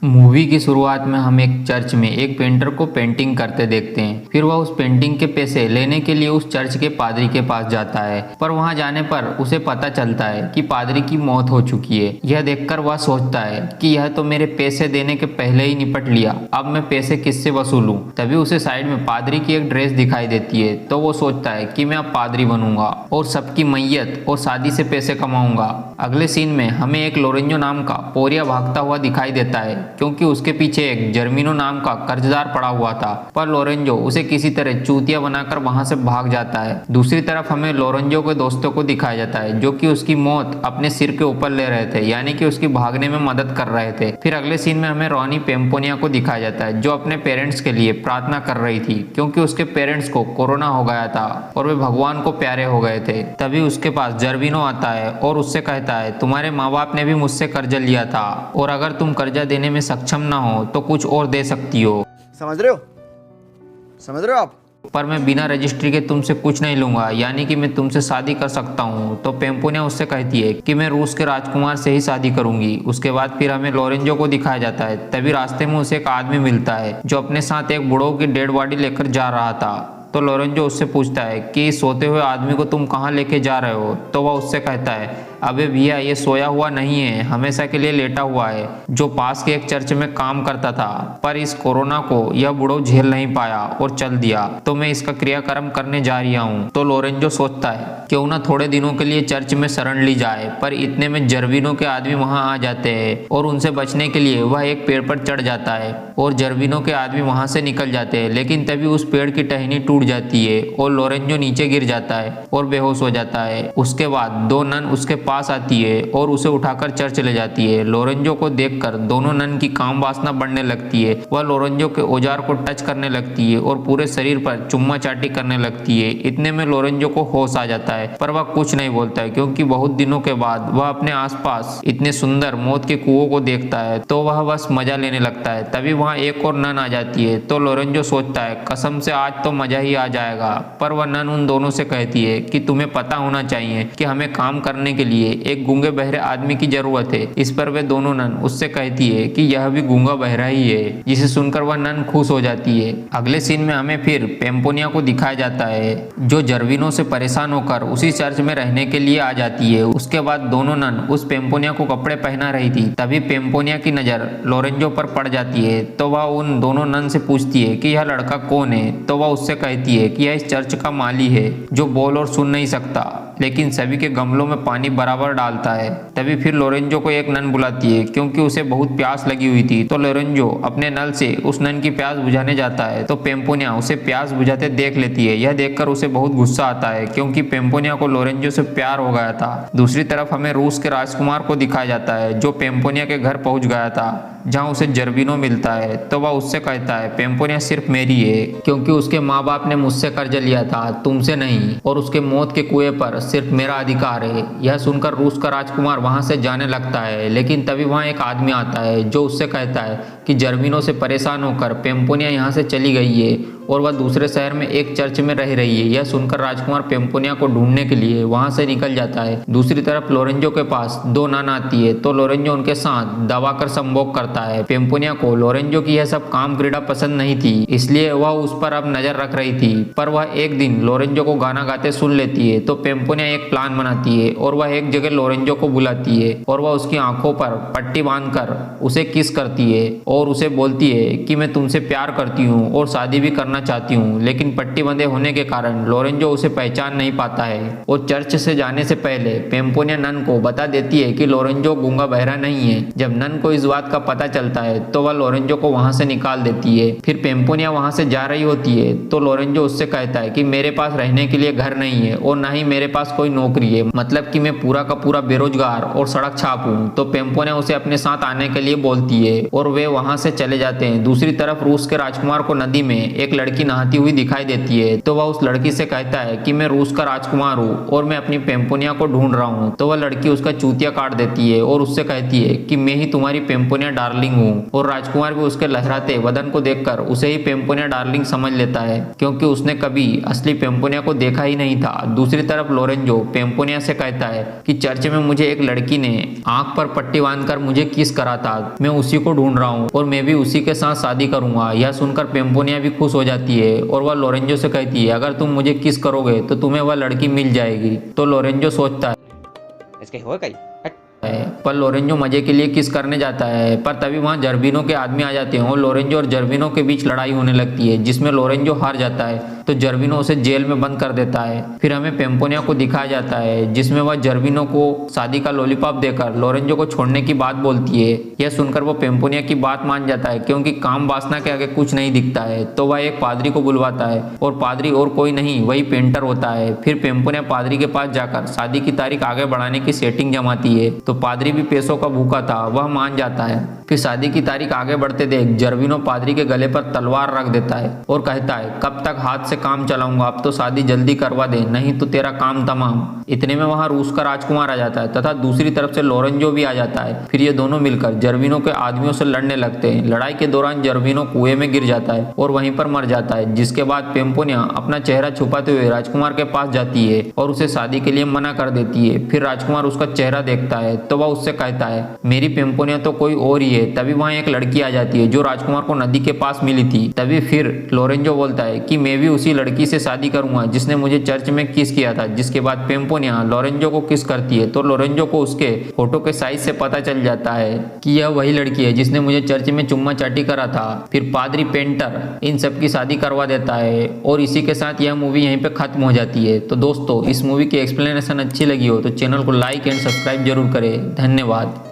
Movie की शुरुआत में हम एक चर्च में एक पेंटर को पेंटिंग करते देखते हैं। फिर वह उस पेंटिंग के पैसे लेने के लिए उस चर्च के पादरी के पास जाता है, पर वहां जाने पर उसे पता चलता है कि पादरी की मौत हो चुकी है। यह देखकर वह सोचता है कि यह तो मेरे पैसे देने के पहले ही निपट लिया, अब मैं पैसे किससे वसूलूं। तभी उसे साइड में पादरी की एक ड्रेस दिखाई देती है, तो वो सोचता है कि मैं अब पादरी बनूंगा और सबकी मैयत और शादी से पैसे कमाऊंगा। अगले सीन में हमें एक लोरेंजो नाम का पोरिया भागता हुआ दिखाई देता है, क्योंकि उसके पीछे एक जर्मिनो नाम का कर्जदार पड़ा हुआ था, पर लोरेंजो उसे किसी तरह चूतिया बनाकर वहां से भाग जाता है। दूसरी तरफ हमें लोरेंजो के दोस्तों को दिखाया जाता है, जो कि उसकी मौत अपने सिर के ऊपर ले रहे थे, यानी कि उसकी भागने में मदद कर रहे थे। फिर अगले सीन में हमें रोनी पेम्पोनिया को दिखाया जाता है, जो अपने पेरेंट्स के लिए प्रार्थना कर रही थी, क्योंकि उसके पेरेंट्स को कोरोना हो गया था और वे भगवान को प्यारे हो गए थे। तभी उसके पास जर्विनो आता है और उससे कहता है, तुम्हारे माँ बाप ने भी मुझसे कर्जा लिया था और अगर तुम कर्जा देने में सक्षम ना हो तो कुछ और दे सकती हो। समझ रहे हो? समझ रहे हो आप? पर मैं बिना रजिस्ट्री के तुमसे कुछ नहीं लूंगा, यानी कि मैं तुमसे शादी कर सकता हूँ। तो पेम्पोनिया उससे कहती है कि मैं रूस के राजकुमार से ही शादी करूंगी। उसके बाद फिर हमें लोरेंजो को दिखाया जाता है। तभी रास्ते में उसे एक आदमी मिलता है, जो अपने साथ एक बूढ़ों की डेड बॉडी लेकर जा रहा था। तो लोरेंजो उससे पूछता है कि सोते हुए आदमी को तुम कहाँ लेके जा रहे हो। तो वह उससे कहता है, अबे भैया ये सोया हुआ नहीं है, हमेशा के लिए लेटा हुआ है, जो पास के एक चर्च में काम करता था, पर इस कोरोना को यह बूढ़ो झेल नहीं पाया और चल दिया, तो मैं इसका क्रियाक्रम करने जा रहा हूँ। तो लोरेंजो सोचता है क्यों ना थोड़े दिनों के लिए चर्च में शरण ली जाए, पर इतने में जर्विनो के आदमी वहां आ जाते हैं और उनसे बचने के लिए वह एक पेड़ पर चढ़ जाता है और जर्विनो के आदमी वहां से निकल जाते हैं। लेकिन तभी उस पेड़ की टहनी टूट जाती है और लोरेंजो नीचे गिर जाता है और बेहोश हो जाता है। उसके बाद दो नन उसके पास आती है और उसे उठाकर चर्च ले जाती है। लोरेंजो को देखकर दोनों नन की काम वासना बढ़ने लगती है। वह लोरेंजो के औजार को टच करने लगती है और पूरे शरीर पर चुम्मा चाटी करने लगती है। इतने में लोरेंजो को होश आ जाता है, पर वह कुछ नहीं बोलता है, क्योंकि बहुत दिनों के बाद वह अपने आसपास इतने सुंदर मौत के कुओं को देखता है, तो वह बस मजा लेने लगता है। तभी वहां एक और नन आ जाती है, तो लोरेंजो सोचता है कसम से आज तो मजा ही आ जाएगा। पर वह नन उन दोनों से कहती है कि तुम्हें पता होना चाहिए कि हमें काम करने के लिए एक गूंगे बहरे आदमी की जरूरत है। इस पर वे दोनों नन उससे कहती है कि यह भी गूंगा बहरा ही है, जिसे सुनकर वह नन खुश हो जाती है। अगले सीन में हमें फिर पेम्पोनिया को दिखाया जाता है, जो जर्विनो से परेशान होकर उसी चर्च में रहने के लिए आ जाती है। उसके बाद दोनों नन उस पेम्पोनिया को कपड़े पहना रही थी। तभी पेम्पोनिया की नजर लोरेंजो पर पड़ जाती है, तो वह उन दोनों नन से पूछती है कि यह लड़का कौन है। तो वह उससे कहती है कि यह इस चर्च का माली है, जो बोल और सुन नहीं सकता, लेकिन सभी के गमलों में पानी बराबर डालता है। तभी फिर लोरेंजो को एक नन बुलाती है, क्योंकि उसे बहुत प्यास लगी हुई थी। तो लोरेंजो अपने नल से उस नन की प्यास बुझाने जाता है, तो पेम्पोनिया उसे प्यास बुझाते देख लेती है। यह देखकर उसे बहुत गुस्सा आता है, क्योंकि पेम्पोनिया को लोरेंजो से प्यार हो गया था। दूसरी तरफ हमें रूस के राजकुमार को दिखाया जाता है, जो पेम्पोनिया के घर पहुंच गया था, जहां उसे जर्विनो मिलता है। तो वह उससे कहता है, पेम्पोनिया सिर्फ मेरी है, क्योंकि उसके माँ बाप ने मुझसे कर्ज लिया था, तुमसे नहीं, और उसके मौत के कुएं पर सिर्फ मेरा अधिकार है। यह सुनकर रूस का राजकुमार वहां से जाने लगता है, लेकिन तभी वहां एक आदमी आता है, जो उससे कहता है कि जर्विनो से परेशान होकर पेम्पोनिया यहाँ से चली गई है और वह दूसरे शहर में एक चर्च में रह रही है। यह सुनकर राजकुमार पेम्पोनिया को ढूंढने के लिए वहां से निकल जाता है। दूसरी तरफ लोरेंजो के पास दो नन आती है, तो लोरेंजो उनके साथ दबा कर संभोग करता है। पेम्पोनिया को लोरेंजो की यह सब काम क्रीड़ा पसंद नहीं थी, इसलिए वह उस पर अब नजर रख रही थी। पर वह एक दिन लोरेंजो को गाना गाते सुन लेती है, तो पेम्पोनिया एक प्लान बनाती है और वह एक जगह लोरेंजो को बुलाती है और वह उसकी आंखों पर पट्टी बांधकर उसे किस करती है और उसे बोलती है कि मैं तुमसे प्यार करती हूँ और शादी भी करना चाहती हूँ। लेकिन पट्टी बंधे होने के कारण लोरेंजो उसे पहचान नहीं पाता है और चर्च से जाने से पहले पेम्पोनिया नन को बता देती है कि लोरेंजो गूंगा बहरा नहीं है। जब नन को इस बात का पता चलता है, तो वह लोरेंजो को वहां से निकाल देती है। फिर पेम्पोनिया वहां से जा रही होती है, तो लोरेंजो उससे कहता है कि मेरे पास रहने के लिए घर नहीं है और ना ही मेरे पास कोई नौकरी है, मतलब कि मैं पूरा का पूरा बेरोजगार और सड़क छाप हूँ। तो पेम्पोनिया उसे अपने साथ आने के लिए बोलती है और वे वहां से चले जाते हैं। दूसरी तरफ रूस के राजकुमार को नदी में एक लड़की नहाती हुई दिखाई देती है, तो वह उस लड़की से कहता है कि मैं रूस का राजकुमार हूँ और मैं अपनी पेम्पोनिया को ढूंढ रहा हूँ। तो वह लड़की उसका चूतिया काट देती है और उससे कहती है कि मैं ही तुम्हारी पेम्पोनिया डार्लिंग हूँ। और राजकुमार भी उसके लहराते बदन को देखकर उसे ही पेम्पोनिया डार्लिंग समझ लेता है, क्योंकि उसने कभी असली पेम्पोनिया को देखा ही नहीं था। दूसरी तरफ लोरेंजो पेम्पोनिया से कहता है कि चर्च में मुझे एक लड़की ने आंख पर पट्टी बांधकर मुझे किस करा था, मैं उसी को ढूंढ रहा हूँ और मैं भी उसी के साथ शादी करूंगा। यह सुनकर पेम्पोनिया भी खुश हो जाती है और वह लोरेंजो से कहती है अगर तुम मुझे किस करोगे तो तुम्हें वह लड़की मिल जाएगी। तो लोरेंजो सोचता है इसके हो गई हट। पर लोरेंजो मजे के लिए किस करने जाता है, पर तभी वहां जर्विनो के आदमी आ जाते हैं और लोरेंजो और जर्विनो के बीच लड़ाई होने लगती है जिसमें लोरेंजो हार जाता है तो जर्विनो उसे जेल में बंद कर देता है। फिर हमें पेम्पोनिया को दिखाया जाता है जिसमें वह जर्विनो को शादी का लॉलीपॉप देकर लोरेंजो को छोड़ने की बात बोलती है। यह सुनकर वो पेम्पोनिया की बात मान जाता है क्योंकि काम वासना के आगे कुछ नहीं दिखता है। तो वह एक पादरी को बुलवाता है और पादरी और कोई नहीं वही पेंटर होता है। फिर पेम्पोनिया पादरी के पास जाकर शादी की तारीख आगे बढ़ाने की सेटिंग जमाती है तो पादरी भी पैसों का भूखा था, वह मान जाता है। फिर शादी की तारीख आगे बढ़ते देख जर्विनो पादरी के गले पर तलवार रख देता है और कहता है कब तक हाथ से काम चलाऊंगा, अब तो शादी जल्दी करवा दे नहीं तो तेरा काम तमाम। इतने में वहां रूस का राजकुमार आ जाता है तथा दूसरी तरफ से लोरेंजो भी आ जाता है। फिर ये दोनों मिलकर जर्विनो के आदमियों से लड़ने लगते हैं। लड़ाई के दौरान जर्विनो कुएं में गिर जाता है और वहीं पर मर जाता है, जिसके बाद पेम्पोनिया अपना चेहरा छुपाते हुए राजकुमार के पास जाती है और उसे शादी के लिए मना कर देती है। फिर राजकुमार उसका चेहरा देखता है तो वह उससे कहता है मेरी पेम्पोनिया तो कोई और ही है। तभी वहां एक लड़की आ जाती है जो राजकुमार को नदी के पास मिली थी। तभी फिर लोरेंजो बोलता है कि मैं भी उसी लड़की से शादी करूंगा जिसने मुझे चर्च में किस किया था। जिसके बाद पेम्पोनिया लोरेंजो को किस करती है तो लोरेंजो को उसके फोटो के साइज से पता चल जाता है कि यह वही लड़की है जिसने मुझे चर्च में चुम्मा चाटी करा था। फिर पादरी पेंटर इन सब की शादी करवा देता है और इसी के साथ यह मूवी यहीं पे खत्म हो जाती है। तो दोस्तों इस मूवी की एक्सप्लेनेशन अच्छी लगी हो तो चैनल को लाइक एंड सब्सक्राइब जरूर करें। धन्यवाद।